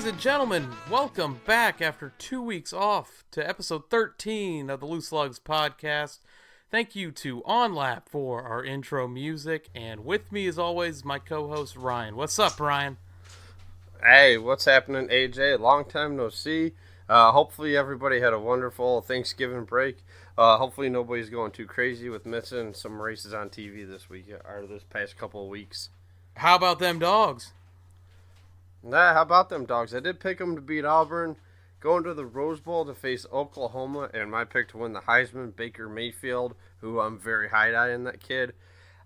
Ladies and gentlemen, welcome back after 2 weeks off to episode 13 of the Lugs podcast. Thank you to OnLap for our intro music, and with me as always, my co-host Ryan. What's up, Ryan? Hey, what's happening, AJ? Long time no see. Hopefully everybody had a wonderful Thanksgiving break. Hopefully nobody's going too crazy with missing some races on TV this week or this past couple of weeks. How about them dogs? How about them dogs? I did pick them to beat Auburn, going to the Rose Bowl to face Oklahoma, and my pick to win the Heisman, Baker Mayfield, who I'm very high-eyeing that kid.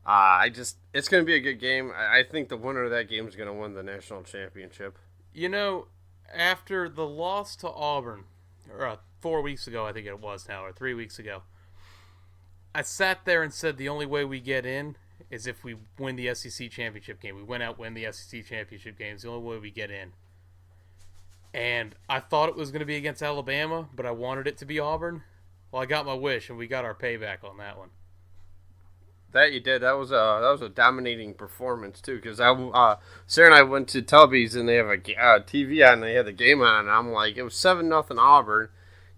It's going to be a good game. I think the winner of that game is going to win the national championship. You know, after the loss to Auburn, or 4 weeks ago, I think it was now, or 3 weeks ago, I sat there and said the only way we get in is if we win the SEC championship game. We went out, win the SEC championship game. It's the only way we get in. And I thought it was going to be against Alabama, but I wanted it to be Auburn. Well, I got my wish, and we got our payback on that one. That you did. That was a dominating performance too. Because Sarah and I went to Tubby's and they have a TV on. And they had the game on, and I'm like, it was 7-0 Auburn.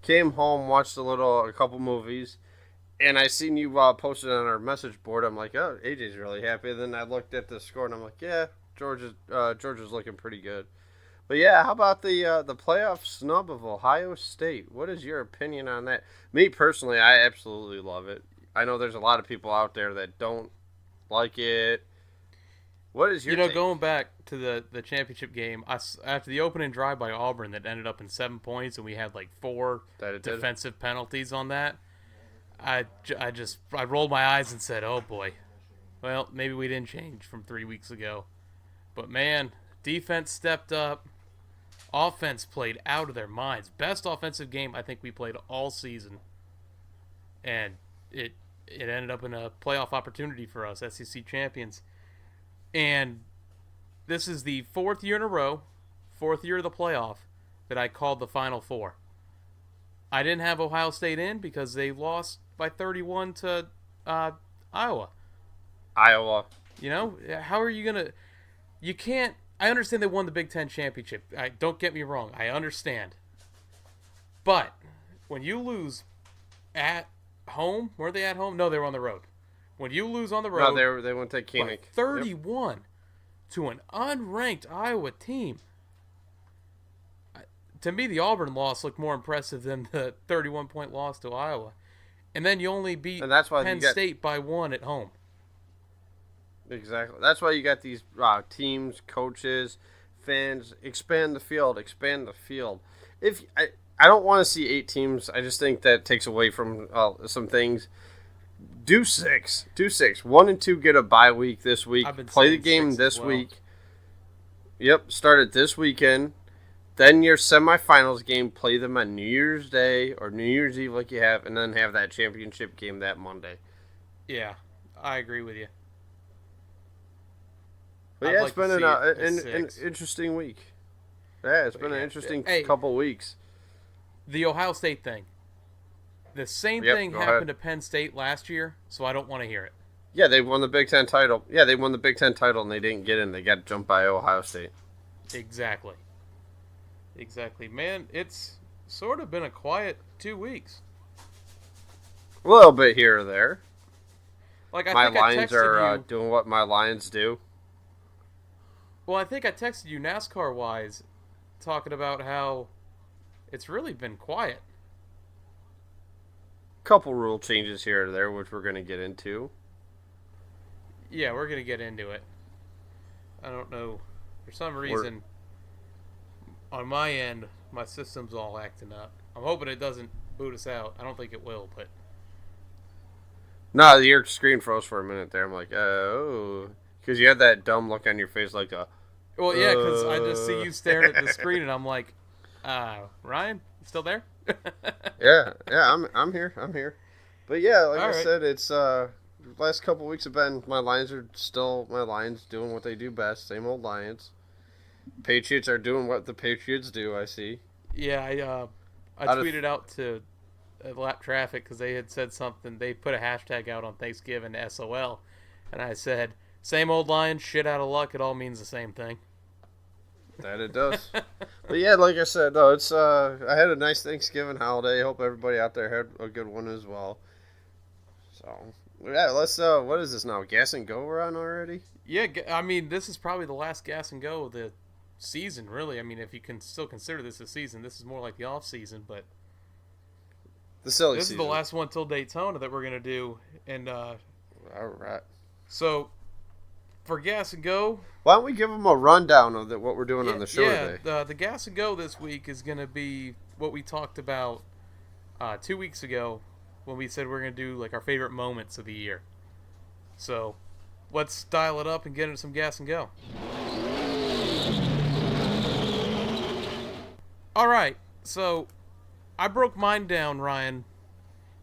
Came home, watched a couple movies, and I seen you posted on our message board. I'm like, oh, AJ's really happy. And then I looked at the score, and I'm like, yeah, Georgia's looking pretty good. But yeah, how about the playoff snub of Ohio State? What is your opinion on that? Me personally, I absolutely love it. I know there's a lot of people out there that don't like it. What is your take? Going back to the championship game, after the opening drive by Auburn that ended up in 7 points, and we had like 4 defensive penalties on that, I rolled my eyes and said, oh boy, well, maybe we didn't change from 3 weeks ago. But man, defense stepped up. Offense played out of their minds. Best offensive game I think we played all season. And it ended up in a playoff opportunity for us, SEC champions. And this is the 4th year in a row, 4th year of the playoff, that I called the Final Four. I didn't have Ohio State in because they lost by 31 to Iowa. You know, how are you going to... You can't... I understand they won the Big Ten championship. Don't get me wrong. I understand. But when you lose at home, were they at home? No, they were on the road. When you lose on the road, no, they went to Koenig. 31 to an unranked Iowa team. To me, the Auburn loss looked more impressive than the 31-point loss to Iowa. And then you only beat Penn State by 1 at home. Exactly. That's why you got these teams, coaches, fans, expand the field. If I don't want to see 8 teams. I just think that takes away from some things. Do 6. 1 and 2 get a bye week this week. Play the game this week. Yep, start it this weekend. Then your semifinals game, play them on New Year's Day or New Year's Eve like you have, and then have that championship game that Monday. Yeah, I agree with you. But yeah, it's been an interesting week. Yeah, it's been an interesting couple weeks. The Ohio State thing. The same thing happened to Penn State last year, so I don't want to hear it. Yeah, they won the Big Ten title. And they didn't get in. They got jumped by Ohio State. Exactly. Man, it's sort of been a quiet 2 weeks. A little bit here or there. My Lions are doing what my Lions do. Well, I think I texted you NASCAR-wise, talking about how it's really been quiet. Couple rule changes here or there, which we're going to get into. Yeah, we're going to get into it. I don't know. For some reason, on my end, my system's all acting up. I'm hoping it doesn't boot us out. I don't think it will, but... No, your screen froze for a minute there. I'm like, oh... Because you had that dumb look on your face like a... Well, yeah, because I just see you staring at the screen, and I'm like, Ryan, you still there? yeah, I'm here. But yeah, like I said, it's last couple weeks have been my Lions are still my Lions doing what they do best, same old Lions. Patriots are doing what the Patriots do. I see. Yeah, I tweeted out to Lap Traffic because they had said something. They put a hashtag out on Thanksgiving, SOL, and I said, "Same old Lions, shit out of luck. It all means the same thing." That it does. But yeah, like I said, though, it's I had a nice Thanksgiving holiday. Hope everybody out there had a good one as well. So yeah, let's what is this now? Gas and Go we're on already? Yeah, I mean, this is probably the last Gas and Go of the season, really. I mean, if you can still consider this a season, this is more like the off season, but the silly this season. is the last one till Daytona that we're gonna do, and all right. So for Gas and Go, why don't we give them a rundown of what we're doing on the show today? The Gas and Go this week is gonna be what we talked about 2 weeks ago when we said we're gonna do like our favorite moments of the year. So let's dial it up and get into some Gas and Go. All right, so I broke mine down, Ryan,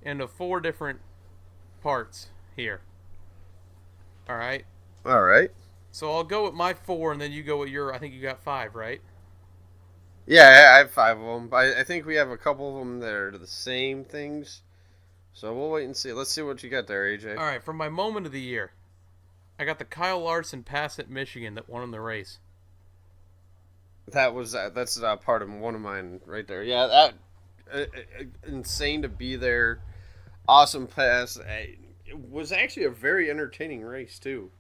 into 4 different parts here. All right. All right. So I'll go with my 4, and then you go with your. I think you got 5, right? Yeah, I have 5 of them. I think we have a couple of them that are the same things. So we'll wait and see. Let's see what you got there, AJ. All right. For my moment of the year, I got the Kyle Larson pass at Michigan that won him the race. That's part of one of mine right there. Yeah, that insane to be there. Awesome pass. It was actually a very entertaining race too.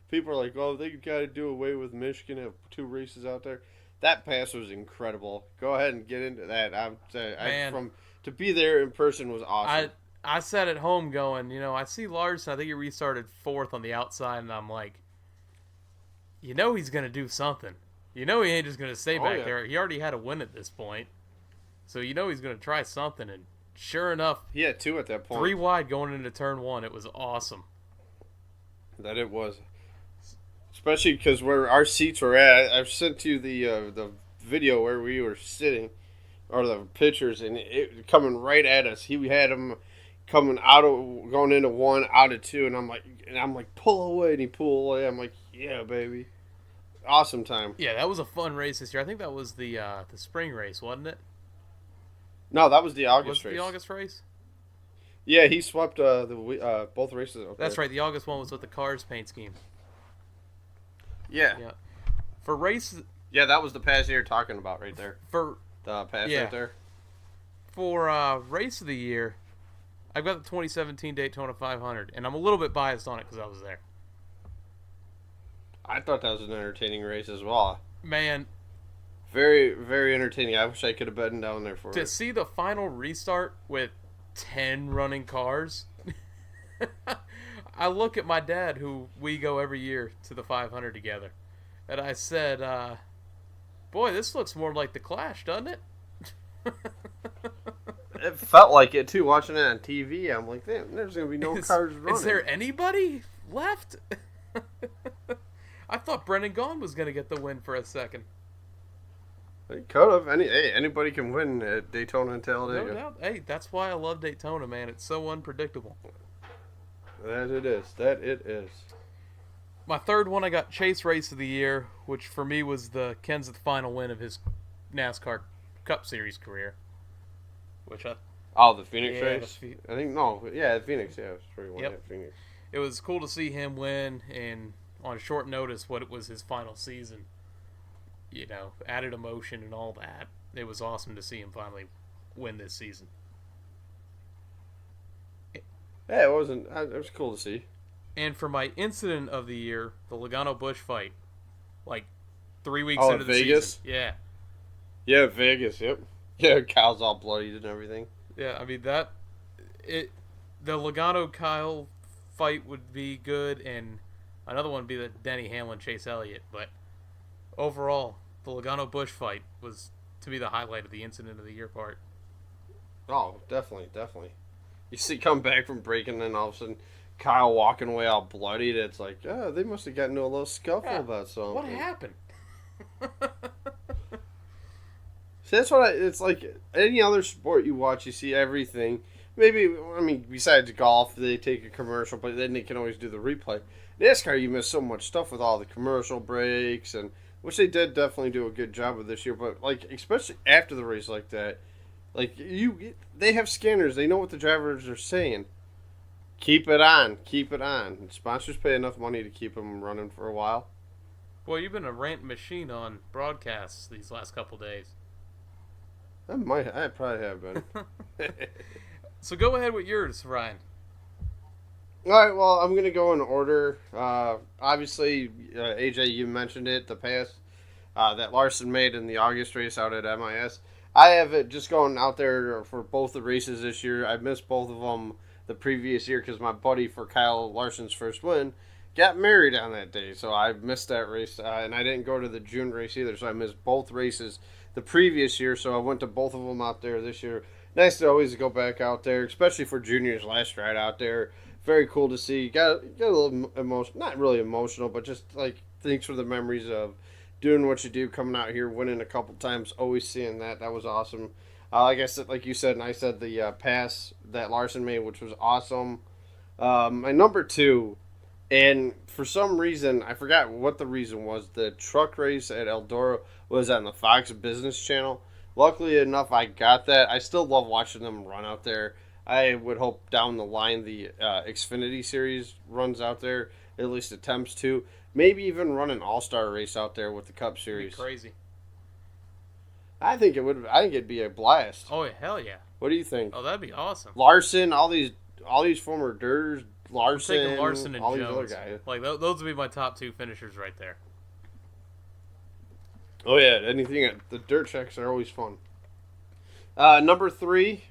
People are like, "Oh, they got to do away with Michigan. Have 2 races out there." That pass was incredible. Go ahead and get into that. To be there in person was awesome. I sat at home going, I see Larson. I think he restarted 4th on the outside, and I'm like, he's gonna do something. He ain't just going to stay back there. He already had a win at this point. So he's going to try something. And sure enough, he had 2 at that point. 3 wide going into turn 1. It was awesome. That it was. Especially because where our seats were at. I've sent you the video where we were sitting. Or the pictures. And it coming right at us. He had him going into 1, out of 2. And I'm like, pull away. And he pulled away. I'm like, yeah, baby. Awesome time. Yeah, that was a fun race this year. I think that was the spring race, wasn't it? No, that was the August race. The August race? Yeah, he swept both races. Okay. That's right. The August one was with the Cars paint scheme. Yeah. For race. Yeah, that was the pass you're talking about right there. For the pass right there. For race of the year, I've got the 2017 Daytona 500, and I'm a little bit biased on it because I was there. I thought that was an entertaining race as well. Man. Very, very entertaining. I wish I could have been down there for it. To see the final restart with 10 running cars, I look at my dad, who we go every year to the 500 together, and I said, boy, this looks more like the Clash, doesn't it? It felt like it, too, watching it on TV. I'm like, damn, there's going to be no cars running. Is there anybody left? I thought Brendan Gaughan was going to get the win for a second. He could have. Anybody can win at Daytona and Talladega. No doubt. Hey, that's why I love Daytona, man. It's so unpredictable. That it is. My third one, I got Chase Race of the Year, which for me was the Kenseth final win of his NASCAR Cup Series career. The Phoenix race? I think, the Phoenix, yeah. It was pretty one at Phoenix. It was cool to see him win, and on short notice, what it was his final season. Added emotion and all that. It was awesome to see him finally win this season. Yeah, it was cool to see. And for my incident of the year, the Logano Busch fight, like 3 weeks into the Vegas? season. Yeah. Yeah, Vegas. Yep. Yeah, Kyle's all bloodied and everything. Yeah, I mean the Logano Kyle fight would be good, and another one would be the Denny Hamlin Chase Elliott, but overall, the Logano Busch fight was to be the highlight of the incident of the year part. Oh, definitely. You see, come back from breaking, and then all of a sudden, Kyle walking away all bloodied. It's like, they must have gotten into a little scuffle about something. What happened? See, that's what it's like. Any other sport you watch, you see everything. Maybe, besides golf, they take a commercial, but then they can always do the replay. NASCAR, you miss so much stuff with all the commercial breaks, and which they did definitely do a good job of this year. But especially after the race like that, they have scanners. They know what the drivers are saying. Keep it on. Sponsors pay enough money to keep them running for a while. Well, you've been a rant machine on broadcasts these last couple days. I probably have been. So go ahead with yours, Ryan. All right, well, I'm going to go in order. Obviously, AJ, you mentioned it, the pass that Larson made in the August race out at MIS. I have it just going out there for both the races this year. I missed both of them the previous year because my buddy for Kyle Larson's first win got married on that day. So I missed that race, and I didn't go to the June race either, so I missed both races the previous year. So I went to both of them out there this year. Nice to always go back out there, especially for Junior's last ride out there. Very cool to see. Got a little emotional, not really emotional, but just like thanks for the memories of doing what you do, coming out here, winning a couple times, always seeing that. That was awesome. Like I said, like you said, and I said the pass that Larson made, which was awesome. My number two, and for some reason, I forgot what the reason was, the truck race at Eldora was on the Fox Business Channel. Luckily enough, I got that. I still love watching them run out there. I would hope down the line the Xfinity Series runs out there, at least attempts to. Maybe even run an all-star race out there with the Cup Series. Crazy. I think it would. I think it'd be a blast. Oh hell yeah! What do you think? Oh, that'd be awesome. Larson, all these former dirters, Larson, I'm taking Larson and all Jones. These other guys. Like those would be my top two finishers right there. Oh yeah, anything. The dirt checks are always fun. Number three,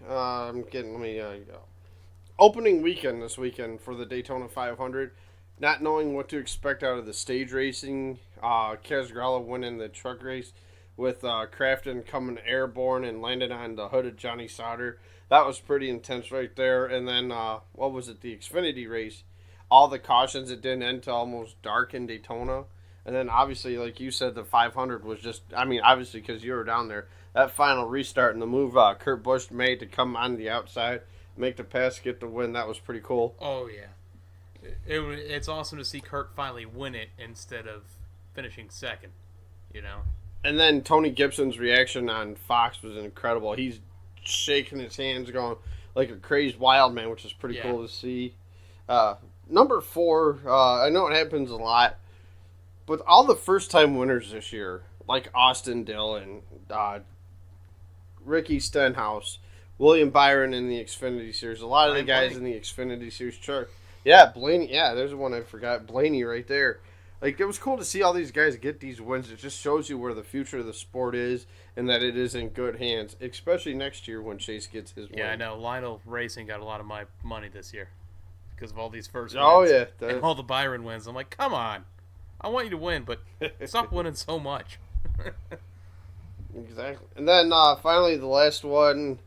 opening weekend this weekend for the Daytona 500. Not knowing what to expect out of the stage racing, Casgralla winning the truck race with Crafton coming airborne and landing on the hood of Johnny Sauter. That was pretty intense right there. And then, what was it, the Xfinity race? All the cautions, it didn't end till almost dark in Daytona. And then, obviously, like you said, the 500 was just, obviously, because you were down there, that final restart and the move Kurt Busch made to come on the outside, make the pass, get the win, that was pretty cool. Oh, yeah. It's awesome to see Kurt finally win it instead of finishing second, you know? And then Tony Gibson's reaction on Fox was incredible. He's shaking his hands, going like a crazed wild man, which is pretty cool to see. Number four, I know it happens a lot, but all the first-time winners this year, like Austin Dillon, Ricky Stenhouse, William Byron in the Xfinity Series, a lot of the guys in the Xfinity Series truck. Yeah, Blaney. Yeah, there's one I forgot. Blaney right there. Like, it was cool to see all these guys get these wins. It just shows you where the future of the sport is and that it is in good hands, especially next year when Chase gets his win. Yeah, I know. Lionel Racing got a lot of my money this year because of all these first wins. Oh, yeah. And all the Byron wins. I'm like, come on. I want you to win, but stop winning so much. Exactly. And then, finally, the last one.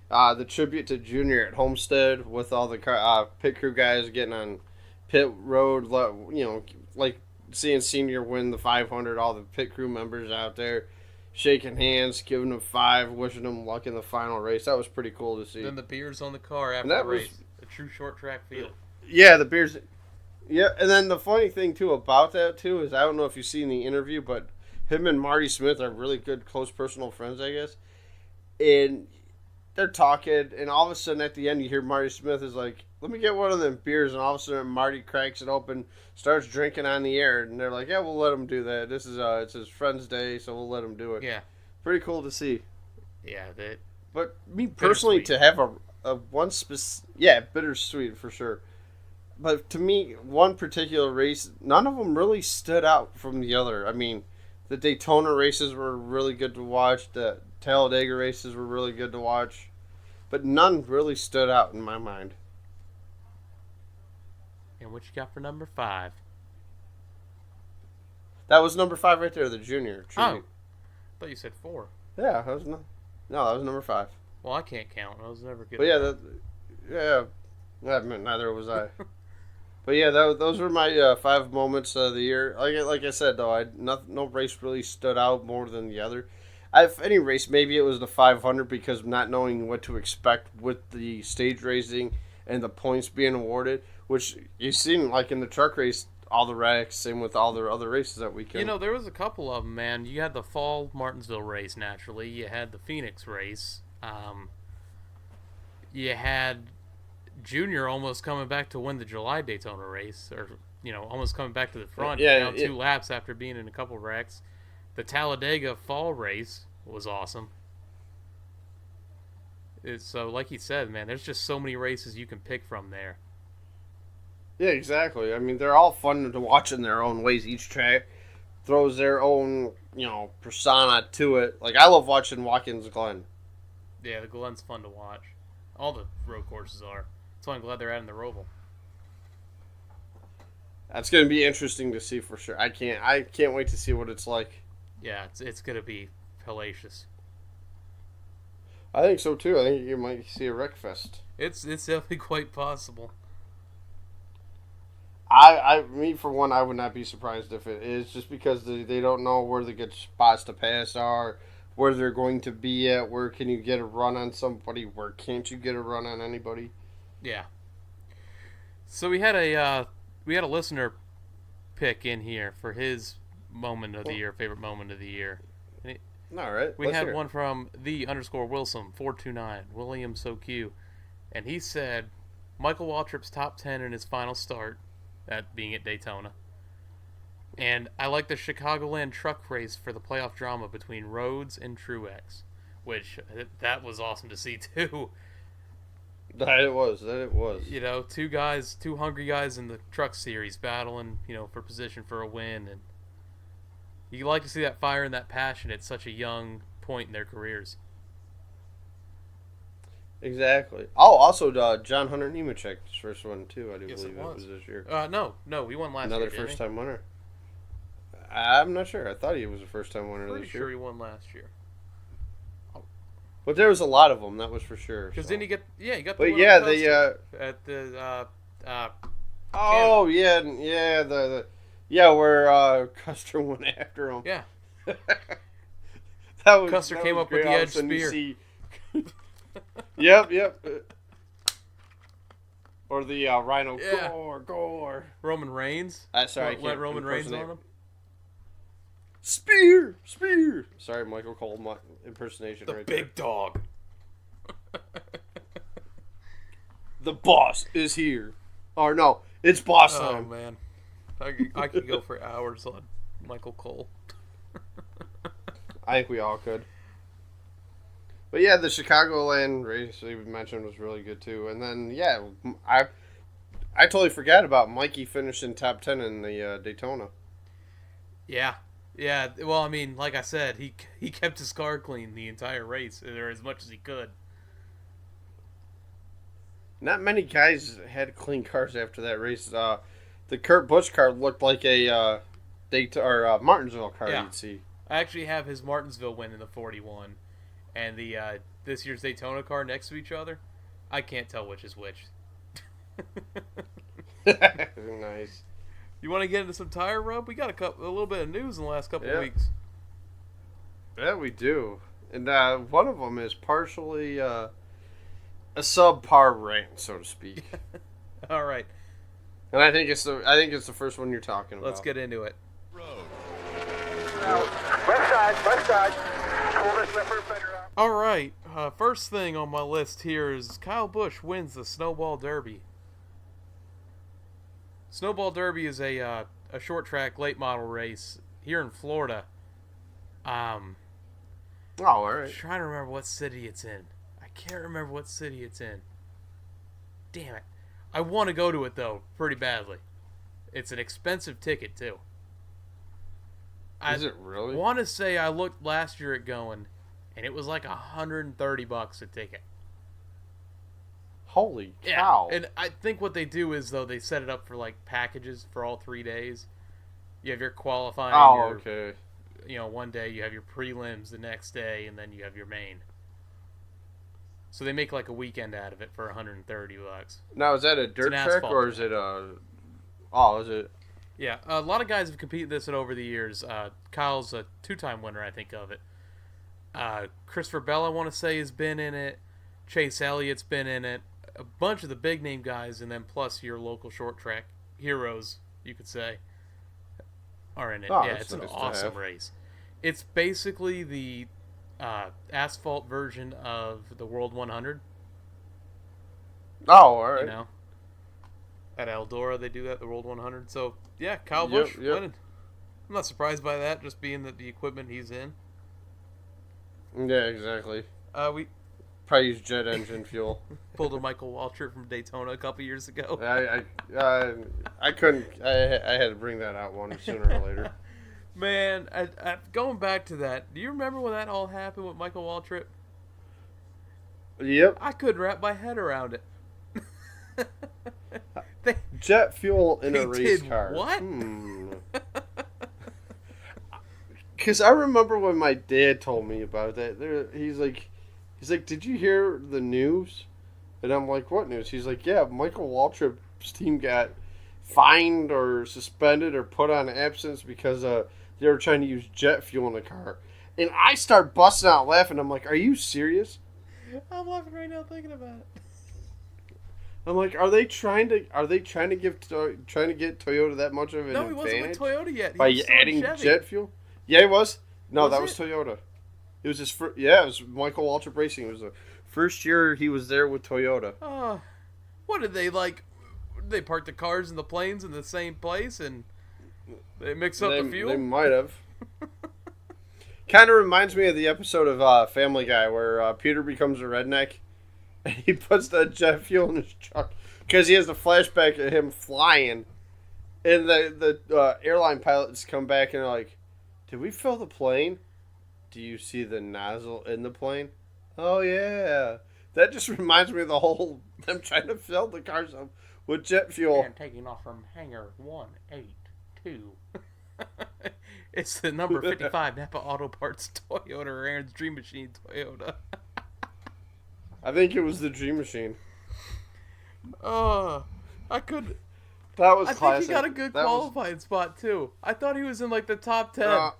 The tribute to Junior at Homestead with all the pit crew guys getting on pit road, like seeing Senior win the 500, all the pit crew members out there shaking hands, giving them 5, wishing them luck in the final race. That was pretty cool to see. Then the beers on the car after the race. A true short track feel. Yeah, the beers. Yeah, and then the funny thing, too, about that, too, is I don't know if you've seen the interview, but him and Marty Smith are really good, close personal friends, I guess. And they're talking, and all of a sudden at the end you hear Marty Smith is like, let me get one of them beers, and all of a sudden Marty cracks it open, starts drinking on the air, and they're like, yeah, we'll let him do that. This is it's his friend's day, so we'll let him do it. Yeah. Pretty cool to see. Yeah, that. But me personally, to have a one specific, yeah, bittersweet for sure. But to me, one particular race, none of them really stood out from the other. I mean, the Daytona races were really good to watch. The Talladega races were really good to watch. But none really stood out in my mind. And what you got for number 5? That was number 5 right there, the Junior. Oh. I thought you said 4. Yeah, that was no, that was number 5. Well, I can't count. I was never good. But that meant neither was I. But yeah, those were my 5 moments of the year. Like I said, though, no race really stood out more than the other. If any race, maybe it was the 500 because not knowing what to expect with the stage racing and the points being awarded, which you've seen like in the truck race, all the wrecks, same with all the other races that weekend. You know, there was a couple of them, man. You had the fall Martinsville race, naturally. You had the Phoenix race. You had Junior almost coming back to win the July Daytona race, or almost coming back to the front. Yeah, down 2 laps after being in a couple wrecks. The Talladega fall race was awesome. So, like you said, man, there's just so many races you can pick from there. Yeah, exactly. I mean, they're all fun to watch in their own ways. Each track throws their own, persona to it. Like, I love watching Watkins Glen. Yeah, the Glen's fun to watch. All the road courses are. That's why I'm glad they're adding the Roval. That's going to be interesting to see for sure. I can't wait to see what it's like. Yeah, it's going to be hellacious. I think so too. I think you might see a wreck fest. It's definitely quite possible. Me for one, I would not be surprised if it is, just because they don't know where the good spots to pass are, where they're going to be at, where can you get a run on somebody, where can't you get a run on anybody. Yeah. So we had a listener pick in here for his moment of the year, favorite moment of the year. All right. We had one from _Wilson429, William SoQ, and he said Michael Waltrip's top 10 in his final start, that being at Daytona. And I like the Chicagoland truck race for the playoff drama between Rhodes and Truex, which that was awesome to see too. That it was. 2 hungry guys in the truck series battling, for position for a win, and you like to see that fire and that passion at such a young point in their careers. Exactly. Oh, also John Hunter Nemechek's first one too. I do believe it was this year. No, we won last year. Another first-time winner. I'm not sure. I thought he was a first-time winner this year. Pretty sure he won last year. But there was a lot of them. That was for sure. Because then he got the. But one yeah, at the. Oh yeah, where Custer went after him. Yeah. Custer came up with the edge spear. Yep. Or the Rhino. Yeah. Gore. Roman Reigns. Sorry, went Roman Reigns on him. Spear. Sorry, Michael Cole impersonation. The right big there. dog. The boss is here. Or no, it's boss time. Oh man, I could go for hours on Michael Cole. I think we all could. But yeah, the Chicagoland race we mentioned was really good too. And then I totally forgot about Mikey finishing top 10 in the Daytona. Yeah. Well, I mean, like I said, he kept his car clean the entire race, or as much as he could. Not many guys had clean cars after that race. The Kurt Busch car looked like a Martinsville car. Yeah. You'd see. I actually have his Martinsville win in the 41, and the this year's Daytona car next to each other. I can't tell which is which. Nice. You want to get into some tire rub? We got a little bit of news in the last couple of weeks. Yeah, we do, and one of them is partially a subpar rant, so to speak. All right. And I think it's the first one you're talking about. Let's get into it. Left side. All right. First thing on my list here is Kyle Busch wins the Snowball Derby. Snowball Derby is a short track late model race here in Florida. All right. I'm trying to remember what city it's in. I can't remember what city it's in. Damn it. I want to go to it, though, pretty badly. It's an expensive ticket, too. Is it really? I want to say I looked last year at going, and it was like $130 a ticket. Holy cow. Yeah. And I think what they do is, though, they set it up for, like, packages for all 3 days. You have your qualifying. Okay. One day you have your prelims, the next day, and then you have your main. So they make like a weekend out of it for $130. Now, is that a dirt track or is it a... Oh, is it... Yeah, a lot of guys have competed this over the years. Kyle's a 2-time winner, I think, of it. Christopher Bell, I want to say, has been in it. Chase Elliott's been in it. A bunch of the big-name guys, and then plus your local short track heroes, you could say, are in it. Oh, yeah, it's an awesome race. It's basically the asphalt version of the World 100. Oh, all right. At Eldora, they do that, the World 100. So, yeah, Kyle Busch winning. I'm not surprised by that, just being that the equipment he's in. Yeah, exactly. We probably use jet engine fuel. Pulled a Michael Waltrip from Daytona a couple years ago. I couldn't. I had to bring that out one sooner or later. Man, going back to that, do you remember when that all happened with Michael Waltrip? Yep. I couldn't wrap my head around it. Jet fuel in a race car. What? Because I remember when my dad told me about that. He's like, did you hear the news? And I'm like, what news? He's like, yeah, Michael Waltrip's team got fined or suspended or put on absence because they were trying to use jet fuel in the car. And I start busting out laughing. I'm like, are you serious? I'm laughing right now thinking about it. I'm like, are they trying to get Toyota that much of an advantage? No, he wasn't with Toyota yet. By adding jet fuel? Yeah, he was. No, that was Toyota. It was his first. Yeah, it was Michael Waltrip Racing. It was the first year he was there with Toyota. What did they like? They park the cars and the planes in the same place and they mix up the fuel? They might have. Kind of reminds me of the episode of Family Guy where Peter becomes a redneck. And he puts the jet fuel in his truck because he has the flashback of him flying. And the airline pilots come back and are like, did we fill the plane? Do you see the nozzle in the plane? Oh, yeah. That just reminds me of the whole, them trying to fill the cars up with jet fuel. And taking off from hangar 182. It's the number 55 Napa Auto Parts Toyota or Aaron's Dream Machine Toyota. I think it was the Dream Machine. I could. That was classic. I think he got a good qualifying spot too. I thought he was in like the top 10.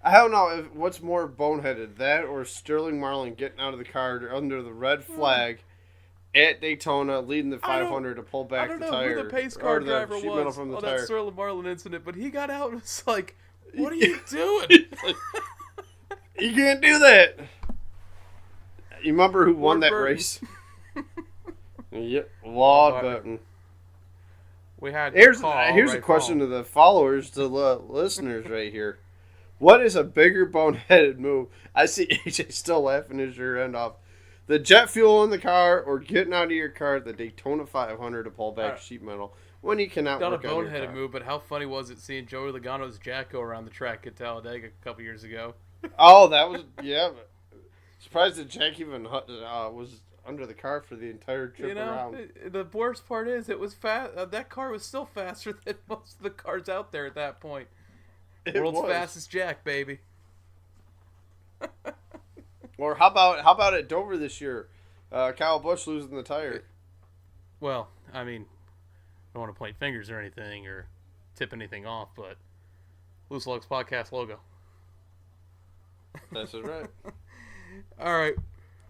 I don't know what's more boneheaded, that or Sterling Marlin getting out of the car under the red flag at Daytona, leading the 500 to pull back the tire. I don't know who the pace car driver was on that Sterling Marlin incident, but he got out and was like, "What are you doing? You can't do that." You remember who won that race? Yep, Law Burton. We had here's a question to the followers, to the listeners right here. What is a bigger boneheaded move? I see AJ still laughing his rear end off. The jet fuel in the car or getting out of your car at the Daytona 500 to pull back sheet metal when you cannot work on your car. Not a boneheaded move, but how funny was it seeing Joey Logano's Jacko around the track at Talladega a couple years ago? Oh, that was, yeah. Surprised that Jack even was under the car for the entire trip around. The worst part is it was fast. That car was still faster than most of the cars out there at that point. World's fastest Jack, baby. Or how about at Dover this year? Kyle Busch losing the tire. Well, I mean, I don't want to point fingers or anything or tip anything off, but Loose Lugs Podcast logo. That's right. All right.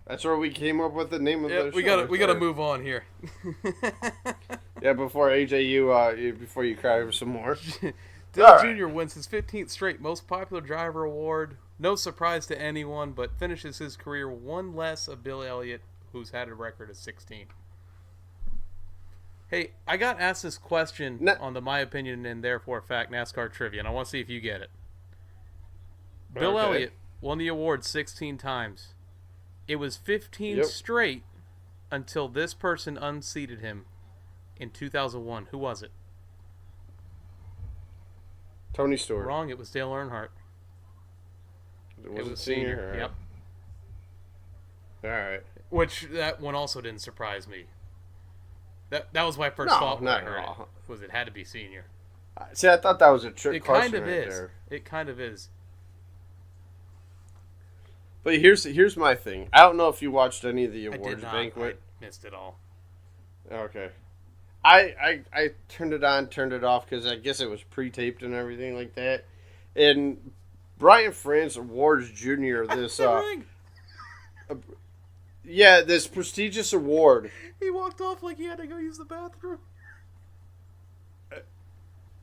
That's where we came up with the name of the show. We gotta right? move on here. Yeah, before AJ, before you cry for some more. Dale Jr. wins his 15th straight Most Popular Driver award. No surprise to anyone, but finishes his career one less of Bill Elliott, who's had a record of 16. Hey, I got asked this question on the My Opinion and Therefore Fact NASCAR Trivia, and I want to see if you get it. Bill Elliott won the award 16 times. It was 15 straight until this person unseated him in 2001. Who was it? Tony Stewart. Wrong. It was Dale Earnhardt. It was senior. Yep. All right. Which that one also didn't surprise me. That was my first thought when I heard it. Was it had to be senior? See, I thought that was a trick question. It kind of is. There. It kind of is. But here's my thing. I don't know if you watched any of the awards banquet. I missed it all. Okay. I turned it on, turned it off because I guess it was pre-taped and everything like that. And Brian France awards Jr. this this prestigious award. He walked off like he had to go use the bathroom.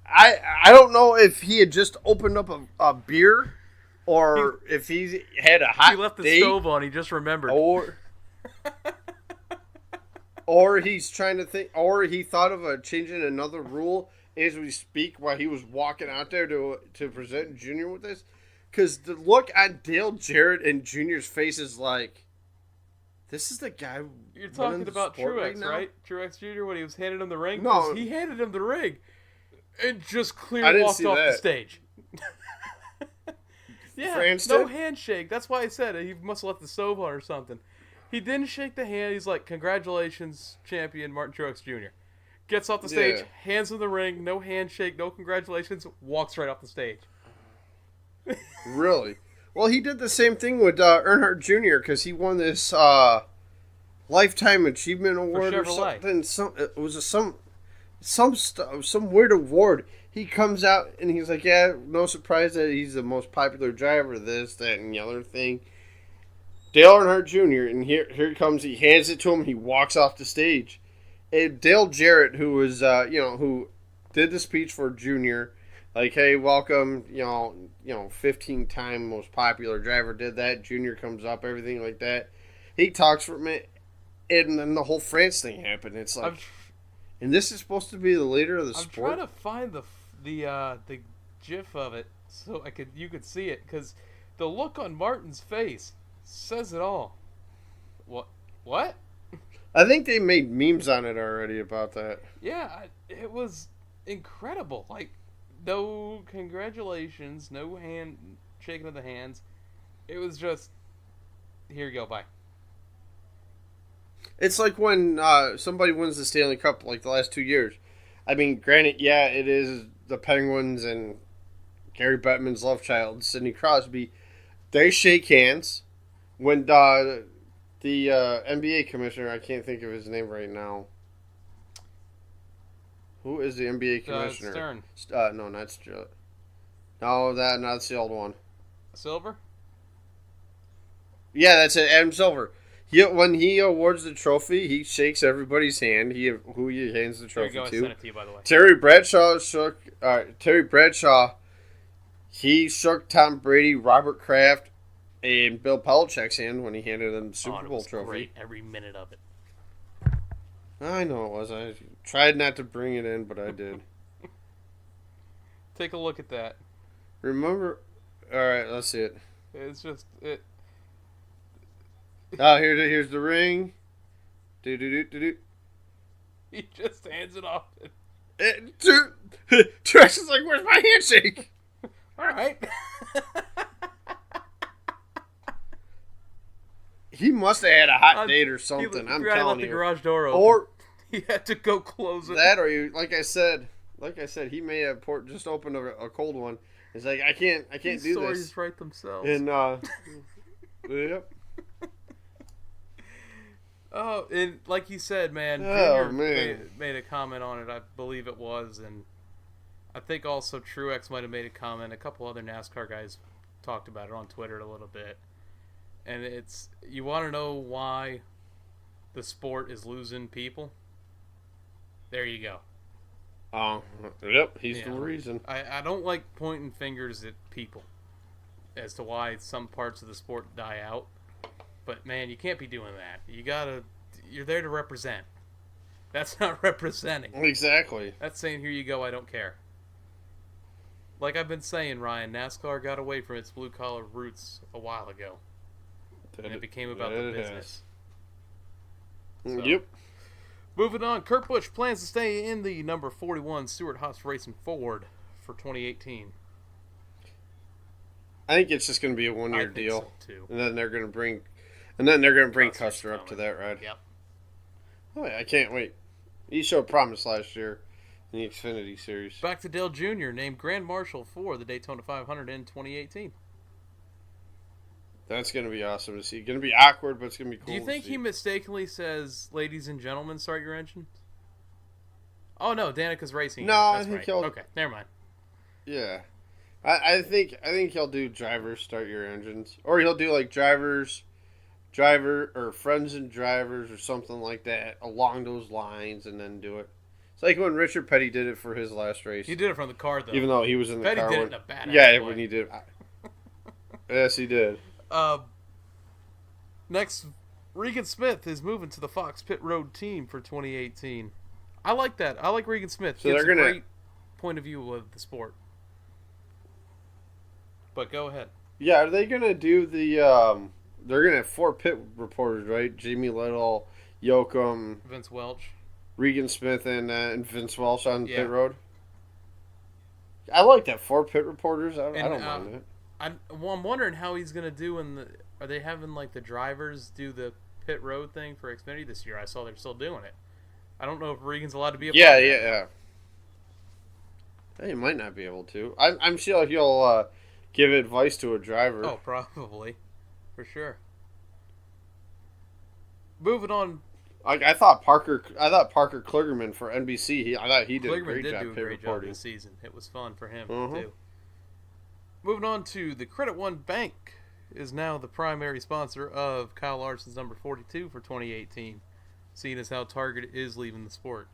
I don't know if he had just opened up a beer or if he had a hot He left the stove on. He just remembered. Or Or he's trying to think, or he thought of changing another rule as we speak while he was walking out there to present Junior with this. Because the look on Dale Jarrett and Junior's face is like, this is the guy. You're talking about Truex, right? Truex Jr. when he was handing him the ring? No. He handed him the ring and just clearly walked off the stage. Yeah, Franston? No handshake. That's why I said it. He must have left the stove on or something. He didn't shake the hand. He's like, congratulations, champion Martin Truex Jr. Gets off the stage, hands him the ring, no handshake, no congratulations, walks right off the stage. Really? Well, he did the same thing with Earnhardt Jr. because he won this Lifetime Achievement Award or something. It was some weird award. He comes out and he's like, yeah, no surprise that he's the most popular driver, this, that, and the other thing. Dale Earnhardt Jr., and here he comes, he hands it to him, he walks off the stage. And Dale Jarrett, who was, who did the speech for Junior, like, hey, welcome, 15-time most popular driver, did that. Junior comes up, everything like that. He talks for a minute, and then the whole France thing happened. It's like, and this is supposed to be the leader of the sport? I'm trying to find the gif of it so you could see it, because the look on Martin's face says it all. What? I think they made memes on it already about that. Yeah, it was incredible. Like, no congratulations, no hand shaking of the hands. It was just, here you go, bye. It's like when somebody wins the Stanley Cup, like the last 2 years. I mean, granted, yeah, it is the Penguins and Gary Bettman's love child, Sidney Crosby. They shake hands. When the NBA commissioner, I can't think of his name right now. Who is the NBA commissioner? Stern. No, not Stern. No, that's the old one. Silver? Yeah, that's it. Adam Silver. When he awards the trophy, he shakes everybody's hand. Who he hands the trophy there you go, to. I sent it to you, by the way. Terry Bradshaw. He shook Tom Brady, Robert Kraft, and Bill Belichick's hand when he handed him the Super Bowl trophy. Great, every minute of it. I know it was. I tried not to bring it in, but I did. Take a look at that. Remember? All right, let's see it. It's just it. Oh, here's the ring. Do. He just hands it off. Trash is like, "Where's my handshake?" All right. He must have had a hot date or something. I'm telling you. The garage door open. Or he had to go close it. That, or you, like I said, he may have just opened a cold one. It's like I can't do this. Stories write themselves. And yep. Oh, and like you said, man, Oh, Junior made a comment on it. I believe it was, and I think also Truex might have made a comment. A couple other NASCAR guys talked about it on Twitter a little bit. And it's, you want to know why the sport is losing people? There you go. Yep, he's the reason. I don't like pointing fingers at people as to why some parts of the sport die out. But man, you can't be doing that. You're there to represent. That's not representing. Exactly. That's saying, here you go, I don't care. Like I've been saying, Ryan, NASCAR got away from its blue-collar roots a while ago. And it became about the business. So, yep. Moving on, Kurt Busch plans to stay in the number 41 Stewart-Haas Racing Ford for 2018. I think it's just going to be a one-year deal. So too. And then they're going to bring Custer up to that ride. Yep. Oh, yeah, I can't wait. He showed promise last year in the Xfinity Series. Back to Dale Jr., named Grand Marshal for the Daytona 500 in 2018. That's going to be awesome to see. Going to be awkward, but it's going to be cool. Do you think he mistakenly says, "Ladies and gentlemen, start your engines"? Oh no, Danica's racing. No, I think right. he'll. Okay, never mind. Yeah, I think he'll do drivers start your engines, or he'll do like driver or friends and drivers or something like that along those lines, and then do it. It's like when Richard Petty did it for his last race. He did it from the car though. Even though he was in the Petty car. Petty did it in a badass way. way. When he did. Yes, he did. Next Regan Smith is moving to the Fox Pit Road team for 2018. I like that. I like Regan Smith. So Gives a great point of view of the sport. But go ahead. Yeah, are they gonna do the? They're gonna have 4 pit reporters, right? Jamie Little, Yoakum, Vince Welch, Regan Smith, and Vince Welch on the pit road. I like that 4 pit reporters. I don't mind it. I'm wondering how he's gonna do in the. Are they having like the drivers do the pit road thing for Xfinity this year? I saw they're still doing it. I don't know if Regan's allowed to be a part of that. Yeah. He might not be able to. I'm sure he'll give advice to a driver. Oh, probably, for sure. Moving on. I thought Parker Kligerman for NBC. I thought he did a great job. Kligerman did do a great job this season. It was fun for him too. Moving on to the Credit One Bank is now the primary sponsor of Kyle Larson's number 42 for 2018, seeing as how Target is leaving the sport.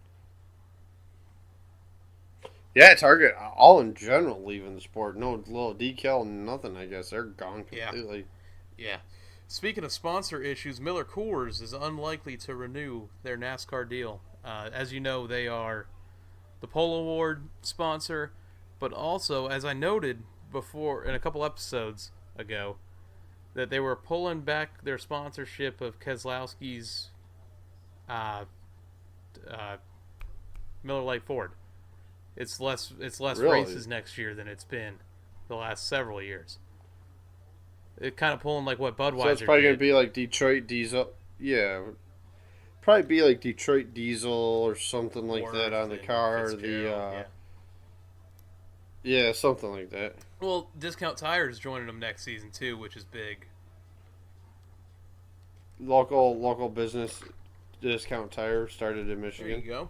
Yeah, Target, all in general, leaving the sport. No little decal, nothing, I guess. They're gone completely. Yeah. Speaking of sponsor issues, Miller Coors is unlikely to renew their NASCAR deal. As you know, they are the Pole Award sponsor, but also, as I noted before in a couple episodes ago, that they were pulling back their sponsorship of Keselowski's Miller Lite Ford. It's less Really? races next year than it's been the last several years. It kind of pulling like what Budweiser did. So it's probably going to be like Detroit Diesel. Yeah. Probably be like Detroit Diesel or something like that on the car. Yeah, something like that. Well, Discount Tires joining them next season too, which is big. Local business Discount Tire started in Michigan. There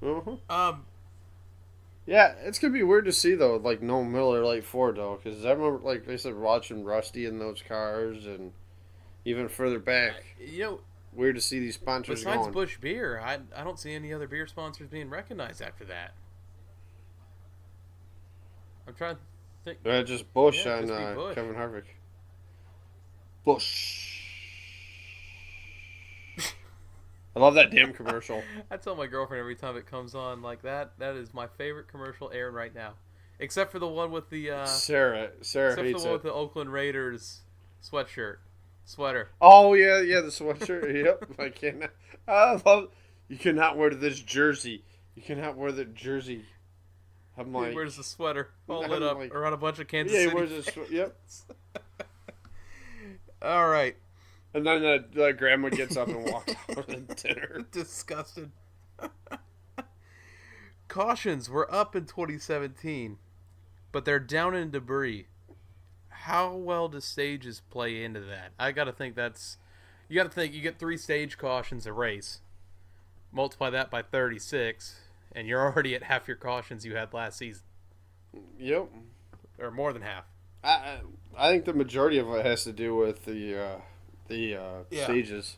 you go. Yeah, it's gonna be weird to see though, like no Miller Lite Ford though, because I remember, like I said, watching Rusty in those cars, and even further back. Weird to see these sponsors besides going. Busch Beer, I don't see any other beer sponsors being recognized after that. I'm trying to think. Just Busch Yeah, on just Busch. Kevin Harvick. Busch. I love that damn commercial. I tell my girlfriend every time it comes on like that. That is my favorite commercial airing right now, except for the one with the Sarah except for hates the one it. with the Oakland Raiders sweater. Oh yeah, the sweatshirt. Yep, I cannot. I love. You cannot wear this jersey. You cannot wear the jersey. I'm like, he wears the sweater all I'm lit up like, around a bunch of Kansas yeah, City. he wears a yep. All right. And then the grandma gets up and walks out of dinner. Disgusted. Cautions were up in 2017, but they're down in debris. How well does stages play into that? I gotta think you gotta think you get 3 stage cautions a race. Multiply that by 36, and you're already at half your cautions you had last season. Yep. Or more than half. I think the majority of it has to do with the stages.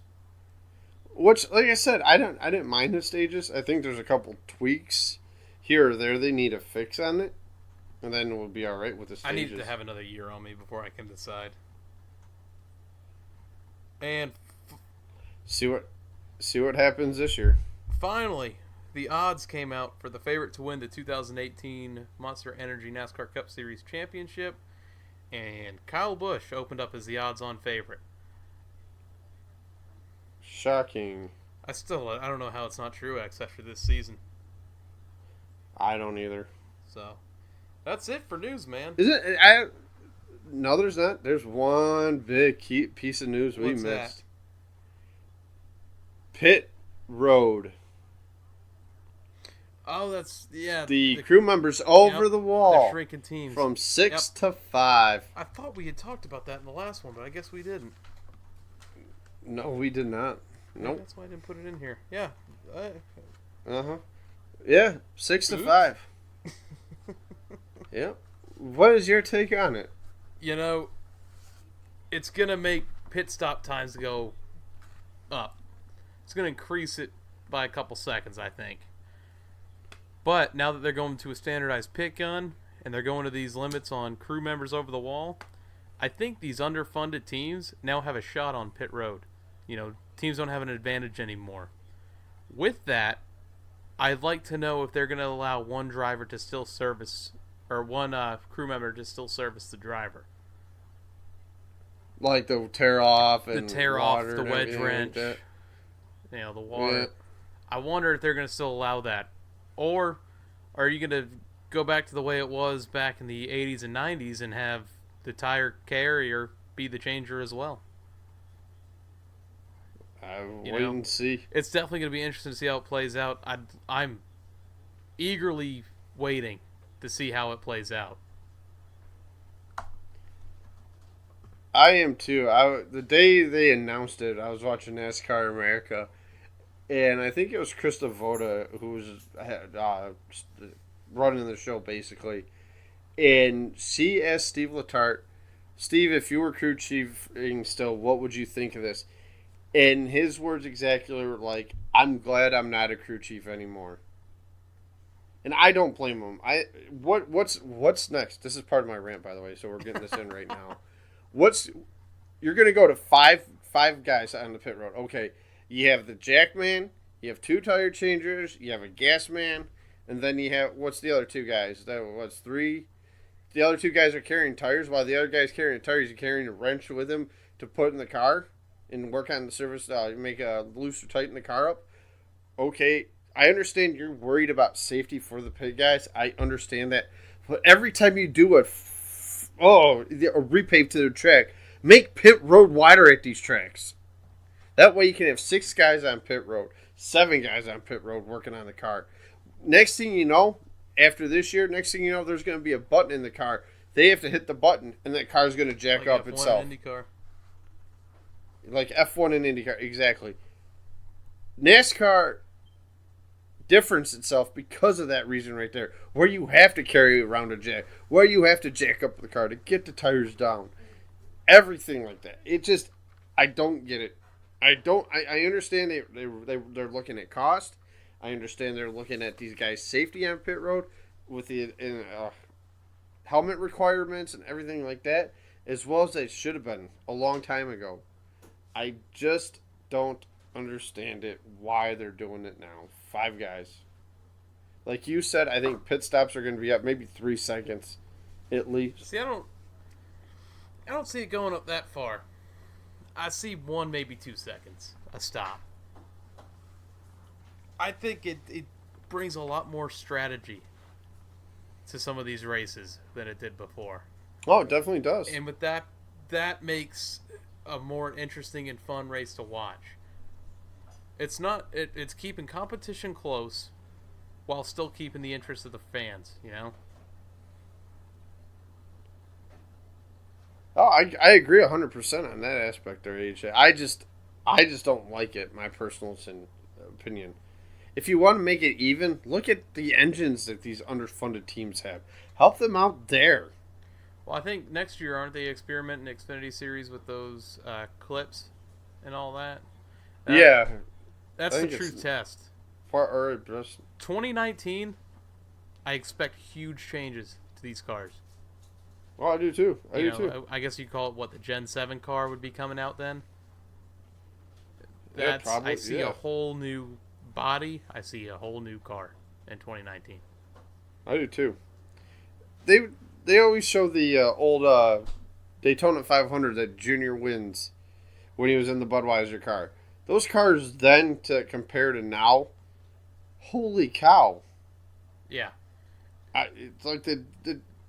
Which, like I said, I didn't mind the stages. I think there's a couple tweaks here or there they need a fix on it, and then we'll be all right with the stages. I need to have another year on me before I can decide. And see what happens this year. Finally, the odds came out for the favorite to win the 2018 Monster Energy NASCAR Cup Series Championship, and Kyle Busch opened up as the odds-on favorite. Shocking. I don't know how it's not true except for this season. I don't either. So, that's it for news, man. Is it? No, there's not. There's one big piece of news we What's missed. that? Pit Road. Oh, that's The crew members over the wall. The shrinking teams from 6 to 5. I thought we had talked about that in the last one, but I guess we didn't. No, we did not. Nope. That's why I didn't put it in here. Yeah. Yeah, 6 to 5. Yep. What is your take on it? It's gonna make pit stop times go up. It's gonna increase it by a couple seconds, I think. But now that they're going to a standardized pit gun and they're going to these limits on crew members over the wall, I think these underfunded teams now have a shot on pit road. Teams don't have an advantage anymore. With that, I'd like to know if they're going to allow one driver to still service, or one crew member to still service the driver. Like the tear off and the wedge wrench, like the water. Yeah. I wonder if they're going to still allow that. Or are you going to go back to the way it was back in the 80s and 90s and have the tire carrier be the changer as well? Wait and see. It's definitely going to be interesting to see how it plays out. I'm eagerly waiting to see how it plays out. I am too. The day they announced it, I was watching NASCAR America, and I think it was Krista Voda who was running the show basically, and she asked Steve Letarte, "Steve, if you were crew chiefing still, what would you think of this?" And his words exactly were like, "I'm glad I'm not a crew chief anymore." And I don't blame him. What's next? This is part of my rant, by the way, so we're getting this in right now. You're gonna go to five guys on the pit road. Okay, you have the jack man, you have 2 tire changers, you have a gas man, and then you have what's the other 2 guys? What's 3? The other 2 guys are carrying tires, while the other guy's carrying tires. He's carrying a wrench with him to put in the car and work on the service, make a loose or tighten the car up. Okay, I understand you're worried about safety for the pit guys. I understand that, but every time you do a repave to the track, make pit road wider at these tracks. That way you can have 6 guys on pit road, 7 guys on pit road working on the car. Next thing you know, after this year, there's going to be a button in the car. They have to hit the button, and that car's going to jack up itself. Like F1 and IndyCar, exactly. NASCAR difference itself because of that reason right there, where you have to carry around a jack, where you have to jack up the car to get the tires down, everything like that. It just, I don't get it. I understand they're looking at cost. I understand they're looking at these guys' safety on pit road with the helmet requirements and everything like that, as well as they should have been a long time ago. I just don't understand it, why they're doing it now. 5 guys. Like you said, I think pit stops are going to be up maybe 3 seconds at least. See, I don't see it going up that far. I see 1, maybe 2 seconds. A stop. I think it brings a lot more strategy to some of these races than it did before. Oh, it definitely does. And with that makes a more interesting and fun race to watch. It's keeping competition close while still keeping the interest of the fans, Oh, I agree 100% on that aspect there, AJ. I just don't like it, my personal opinion. If you want to make it even, look at the engines that these underfunded teams have. Help them out there. Well, I think next year, aren't they experimenting Xfinity Series with those clips and all that? Yeah. That's the true test. 2019, I expect huge changes to these cars. Well, I do too. I guess you'd call it the Gen 7 car would be coming out then. Yeah, probably. I see a whole new body. I see a whole new car in 2019. I do too. They always show the old Daytona 500 that Junior wins when he was in the Budweiser car. Those cars then to compare to now, holy cow! Yeah, it's like the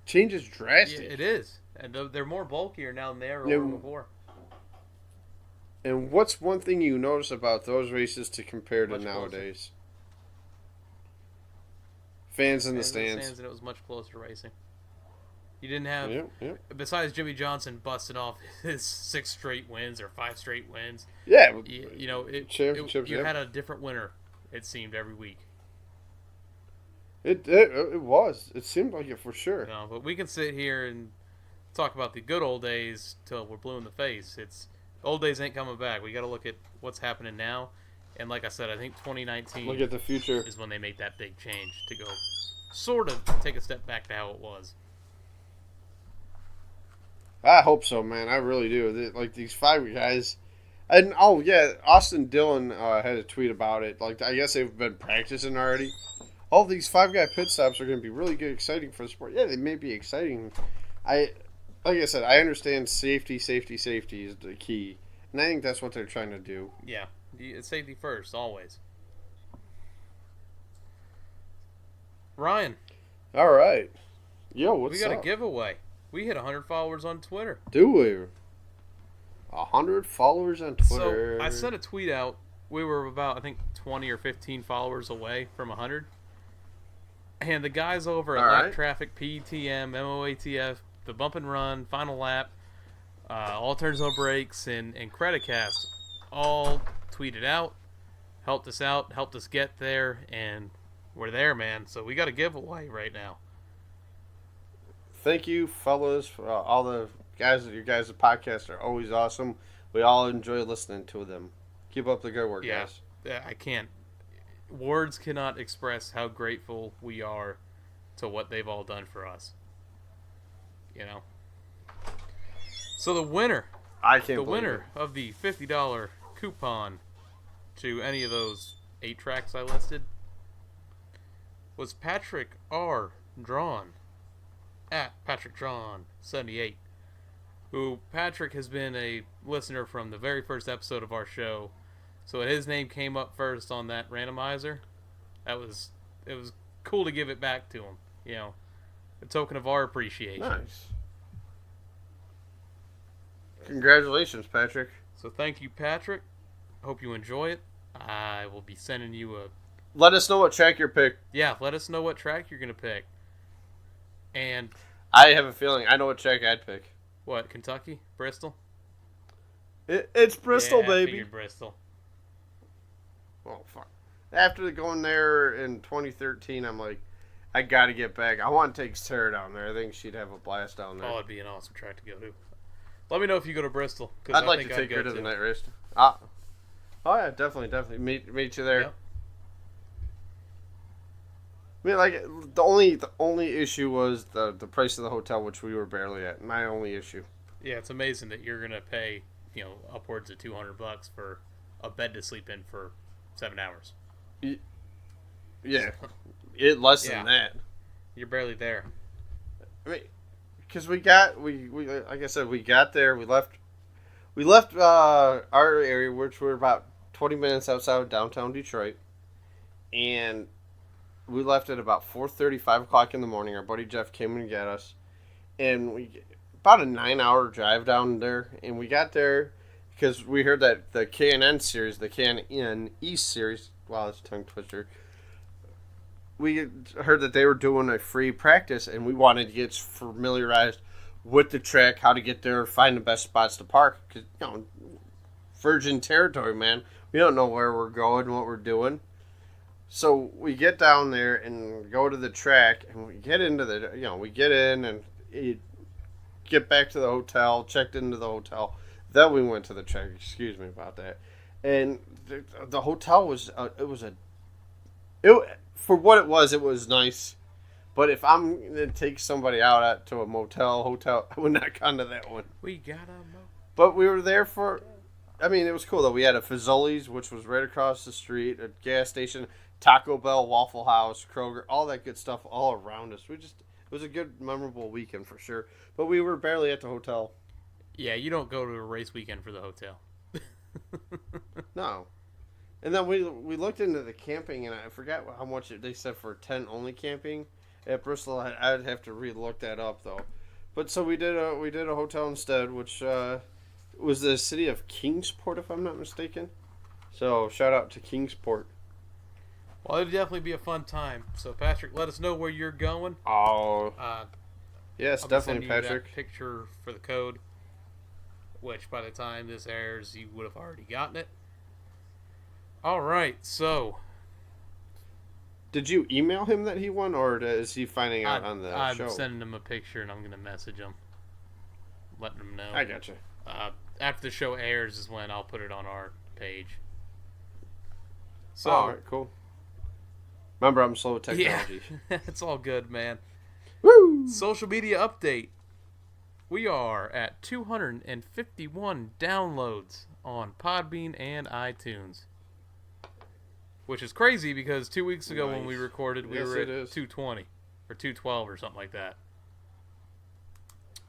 change is drastic. Yeah, it is, and they're more bulkier now than they ever were before. And what's one thing you notice about those races to compare to much nowadays? Fans in the stands. And it was much closer racing. You didn't have, besides Jimmy Johnson busting off his 6 straight wins or 5 straight wins. Yeah, you had a different winner. It seemed every week. It was. It seemed like it for sure. No, but we can sit here and talk about the good old days till we're blue in the face. Old days ain't coming back. We got to look at what's happening now. And like I said, I think 2019 look at the future is when they make that big change to go sort of take a step back to how it was. I hope so, man. I really do. Like these 5 guys, and Austin Dillon had a tweet about it. Like I guess they've been practicing already. All these 5-guy pit stops are going to be really good, exciting for the sport. Yeah, they may be exciting. Like I said, I understand safety is the key, and I think that's what they're trying to do. Yeah, safety first, always. Ryan. All right. Yo, what's up? We got a giveaway. We hit 100 followers on Twitter. Do we? 100 followers on Twitter. So I sent a tweet out. We were about, I think, 20 or 15 followers away from 100. And the guys over at Lap Traffic, PTM, MOATF, The Bump and Run, Final Lap, All Turns No Breaks, and Creditcast all tweeted out, helped us out, helped us get there, and we're there, man. So we got a giveaway right now. Thank you, fellas, for all the guys. Your guys' podcasts are always awesome. We all enjoy listening to them. Keep up the good work, guys. Yeah, I can't. Words cannot express how grateful we are to what they've all done for us. You know. So the winner, the winner of the $50 coupon to any of those 8 tracks I listed was Patrick R. Drawn at Patrick Drawn 78. Who Patrick has been a listener from the very first episode of our show. So his name came up first on that randomizer. It was cool to give it back to him, you know, a token of our appreciation. Nice. Congratulations, Patrick. So thank you, Patrick. Hope you enjoy it. I will be sending you a... Let us know what track you're picked. Yeah, let us know what track you're going to pick. And... I have a feeling I know what track I'd pick. What, Kentucky? Bristol? It's Bristol, baby. I figured Bristol. Oh, fuck. After going there in 2013, I'm like, I got to get back. I want to take Sarah down there. I think she'd have a blast down there. Oh, it'd be an awesome track to go to. Let me know if you go to Bristol. I'd like to take her to the night race. Oh, yeah, definitely. Meet you there. Yep. I mean, like, the only issue was the price of the hotel, which we were barely at. My only issue. Yeah, it's amazing that you're gonna pay, upwards of $200 for a bed to sleep in for 7 hours. Yeah, less than that. You're barely there. I mean, because we like I said, we got there. We left our area, which we're about 20 minutes outside of downtown Detroit, and we left at about 4:30, 5 o'clock in the morning. Our buddy Jeff came and got us, and about a 9-hour drive down there, and we got there because we heard that the K&N series, the K&N East series, wow, that's a tongue twister. We heard that they were doing a free practice, and we wanted to get familiarized with the track, how to get there, find the best spots to park. Because, virgin territory, man. We don't know where we're going, what we're doing. So we get down there and go to the track, and we get into we get in and get back to the hotel, checked into the hotel. Then we went to the track. Excuse me about that. And the hotel was, for what it was nice. But if I'm going to take somebody out to a hotel, I would not come to that one. We got a motel. But we were there for, it was cool though. We had a Fazoli's, which was right across the street, a gas station, Taco Bell, Waffle House, Kroger, all that good stuff all around us. It was a good, memorable weekend for sure. But we were barely at the hotel. Yeah, you don't go to a race weekend for the hotel. No. And then we looked into the camping, and I forgot how much they said for tent only camping at Bristol. I'd have to re-look that up though. But so we did a hotel instead, which was the city of Kingsport, if I'm not mistaken. So shout out to Kingsport. Well, it'd definitely be a fun time. So Patrick, let us know where you're going. Oh. Yes, I'll definitely, be sending Patrick. You that picture for the code, which by the time this airs, you would have already gotten it. All right, so. Did you email him that he won, or is he finding out on the show? I'm sending him a picture, and I'm going to message him, letting him know. I gotcha. After the show airs is when I'll put it on our page. So, all right, cool. Remember, I'm slow with technology. Yeah, it's all good, man. Woo! Social media update. We are at 251 downloads on Podbean and iTunes. Which is crazy because 2 weeks ago when we recorded, we were at 220 or 212 or something like that.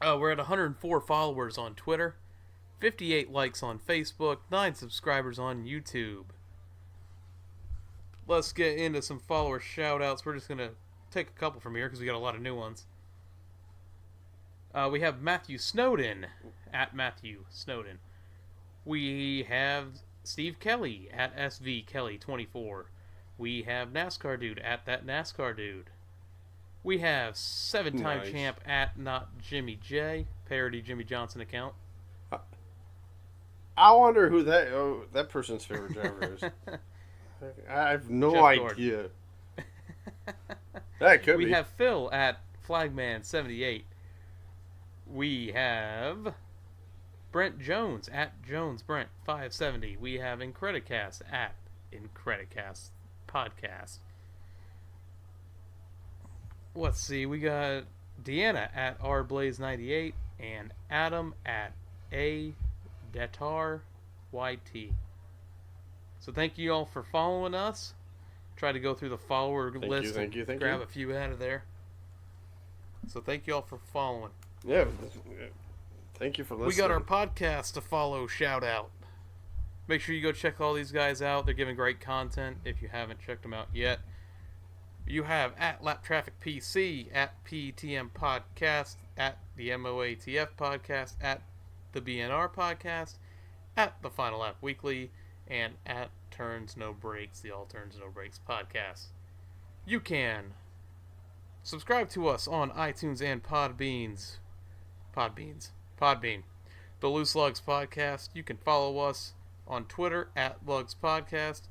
We're at 104 followers on Twitter, 58 likes on Facebook, 9 subscribers on YouTube. Let's get into some follower shout-outs. We're just going to take a couple from here because we got a lot of new ones. We have Matthew Snowden, at Matthew Snowden. We have Steve Kelly, at SV Kelly24. We have NASCAR Dude, at That NASCAR Dude. We have 7-time champ, at Not Jimmy J, parody Jimmy Johnson account. I wonder who that person's favorite driver is. I have no idea. That could be. We have Phil, at Flagman78. We have Brent Jones, at JonesBrent570. We have Incredicast, at Incredicast Podcast. Let's see, we got Deanna, at RBlaze98, and Adam, at ADetarYT. So thank you all for following us. Try to go through the follower list and grab a few out of there. So thank you all for following. Yeah, thank you for listening. We got our podcast to follow, shout out. Make sure you go check all these guys out. They're giving great content if you haven't checked them out yet. You have at Lap Traffic PC, at PTM Podcast, at the MOATF Podcast, at the BNR Podcast, at the Final Lap Weekly, and at Turns No Breaks, the All Turns No Breaks Podcast. You can subscribe to us on iTunes and Podbean. The Loose Lugs Podcast. You can follow us on Twitter at Lugs Podcast.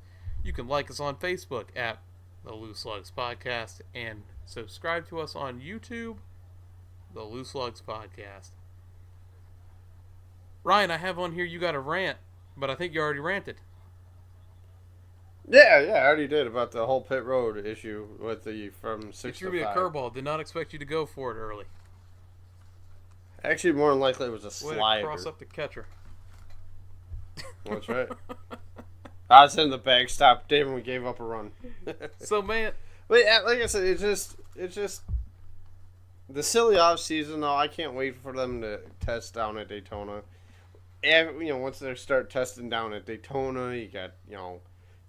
You can like us on Facebook at The Loose Lugs Podcast. And subscribe to us on YouTube, The Loose Lugs Podcast. Ryan, I have on here you got a rant, but I think you already ranted. Yeah, I already did about the whole pit road issue with the from 6 to 5. It threw me a curveball. Did not expect you to go for it early. Actually, more than likely it was a slider. Cross up the catcher. That's right. I was in the bag, stopped David, we gave up a run. So, man. But yeah, like I said, it's just the silly off season. Though I can't wait for them to test down at Daytona. And once they start testing down at Daytona, you got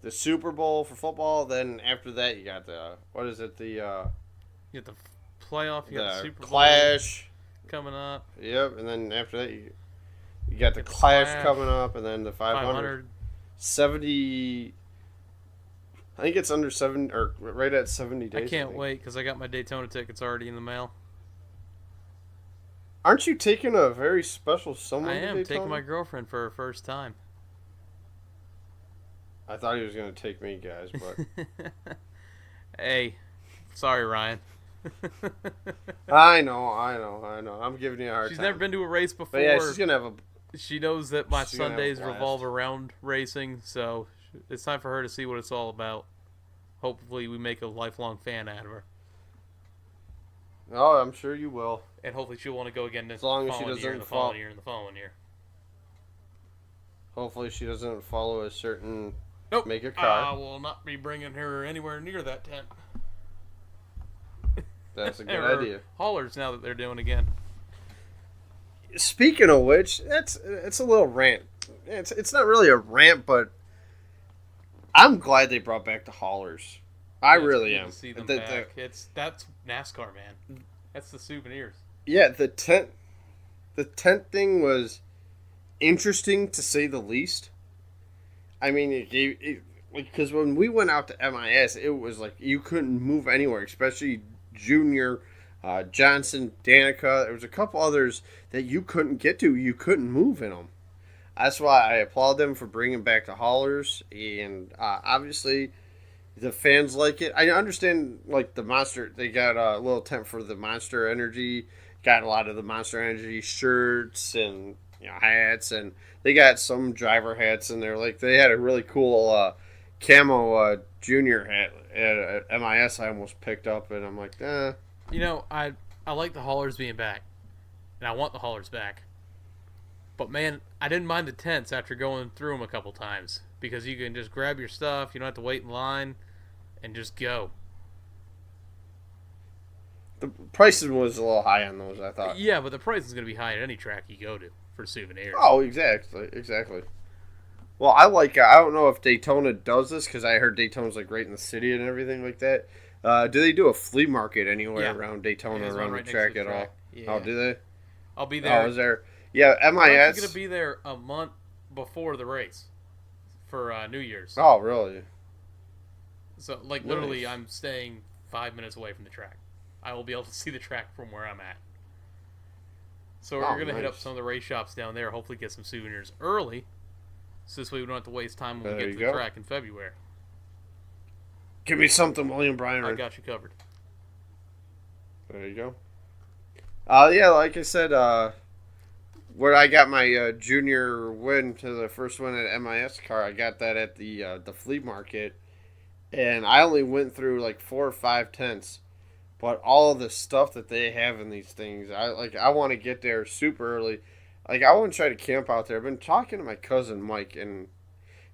the Super Bowl for football. Then after that, you got the you get the playoff. You got the Super Bowl Clash coming up. Yep, and then after that, you got the Clash coming up, and then the 500. 70. I think it's under 7 or right at 70 days. I can't wait because I got my Daytona tickets already in the mail. Aren't you taking a very special someone? I am taking my girlfriend for her first time. I thought he was going to take me, guys, but hey, sorry, Ryan. I know. I'm giving you a hard time. She's never been to a race before. But yeah, she's gonna have a. She knows that my Sundays revolve around racing, so it's time for her to see what it's all about. Hopefully, we make a lifelong fan out of her. Oh, I'm sure you will. And hopefully, she'll want to go again as long as she doesn't follow the following year. Hopefully, she doesn't follow a certain make a car. I will not be bringing her anywhere near that tent. That's a good idea. Haulers now that they're doing again. Speaking of which, it's a little rant. It's not really a rant, but I'm glad they brought back the haulers. I really am. To see them back. That's NASCAR, man. That's the souvenirs. Yeah, the tent thing was interesting to say the least. I mean, because when we went out to MIS, it was like you couldn't move anywhere, especially Junior, Johnson, Danica. There was a couple others that you couldn't get to. You couldn't move in them. That's why I applaud them for bringing back the haulers. And obviously, the fans like it. I understand, like, the Monster. They got a little tent for the Monster Energy. Got a lot of the Monster Energy shirts and hats. And they got some driver hats in there. Like, they had a really cool camo Junior hat at MIS I almost picked up, and I'm like, I like the haulers being back. and I want the haulers back. But man, I didn't mind the tents after going through them a couple times because you can just grab your stuff, you don't have to wait in line, and just go. The pricing was a little high on those, I thought. Yeah, but the price is going to be high at any track you go to for souvenirs. Oh, exactly. Well, I don't know if Daytona does this because I heard Daytona's like right in the city and everything like that. Do they do a flea market anywhere around Daytona, around the track at all? Yeah. Oh, do they? I'll be there. Oh, is there? Yeah, MIS. I'm actually going to be there a month before the race for New Year's. Oh, really? So, like, literally, I'm staying 5 minutes away from the track. I will be able to see the track from where I'm at. So we're going to hit up some of the race shops down there, hopefully get some souvenirs early, so this way we don't have to waste time when we get to the track in February. Give me something, William Byron. I got you covered. There you go. Yeah, like I said, where I got my junior win to the first one at MIS car, I got that at the flea market, and I only went through like 4 or 5 tents. But all of the stuff that they have in these things, I want to get there super early. Like, I want to try to camp out there. I've been talking to my cousin Mike, and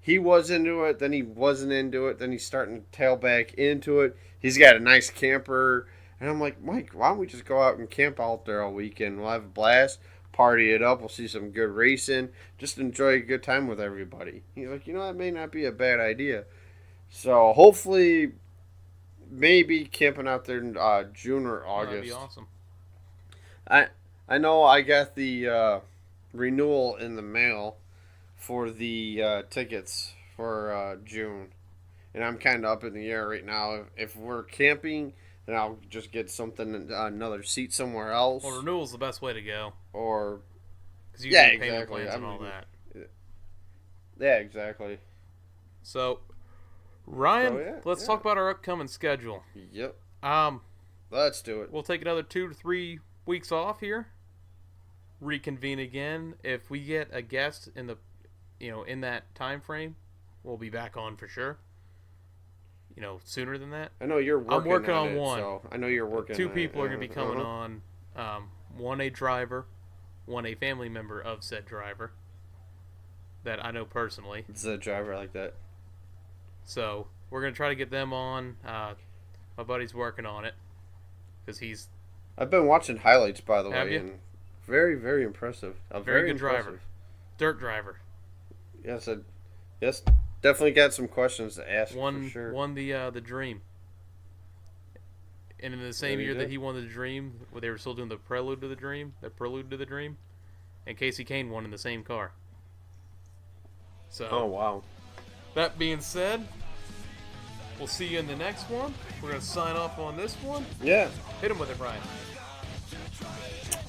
he was into it, then he wasn't into it, then he's starting to tail back into it. He's got a nice camper, and I'm like, Mike, why don't we just go out and camp out there all weekend? We'll have a blast, party it up, we'll see some good racing, just enjoy a good time with everybody. He's like, that may not be a bad idea. So, hopefully, maybe camping out there in June or August. That'd be awesome. I know I got the renewal in the mail for the tickets for June, and I'm kind of up in the air right now. If we're camping, then I'll just get something, another seat somewhere else. Well, renewal's the best way to go. Or because you get payment plans and all that. Yeah, exactly. So, Ryan, let's talk about our upcoming schedule. Yep. Let's do it. We'll take another 2 to 3 weeks off here. Reconvene again. If we get a guest in the, in that time frame, we'll be back on for sure. Sooner than that. I know you're working. I'm working on one. So I know you're working. 2 people are going to be coming on. One a driver, one a family member of said driver. That I know personally. It's a driver like that. So we're gonna try to get them on. My buddy's working on it because he's. I've been watching highlights, by the way, you? and very, very impressive. A very good driver, dirt driver. Yes, definitely got some questions to ask. For sure. Won the dream, and in the same year that he won the dream, where they were still doing the prelude to the dream, and Casey Kane won in the same car. So. Oh wow. That being said, we'll see you in the next one. We're going to sign off on this one. Yeah. Hit him with it, Brian.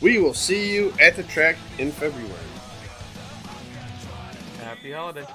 We will see you at the track in February. Happy holiday.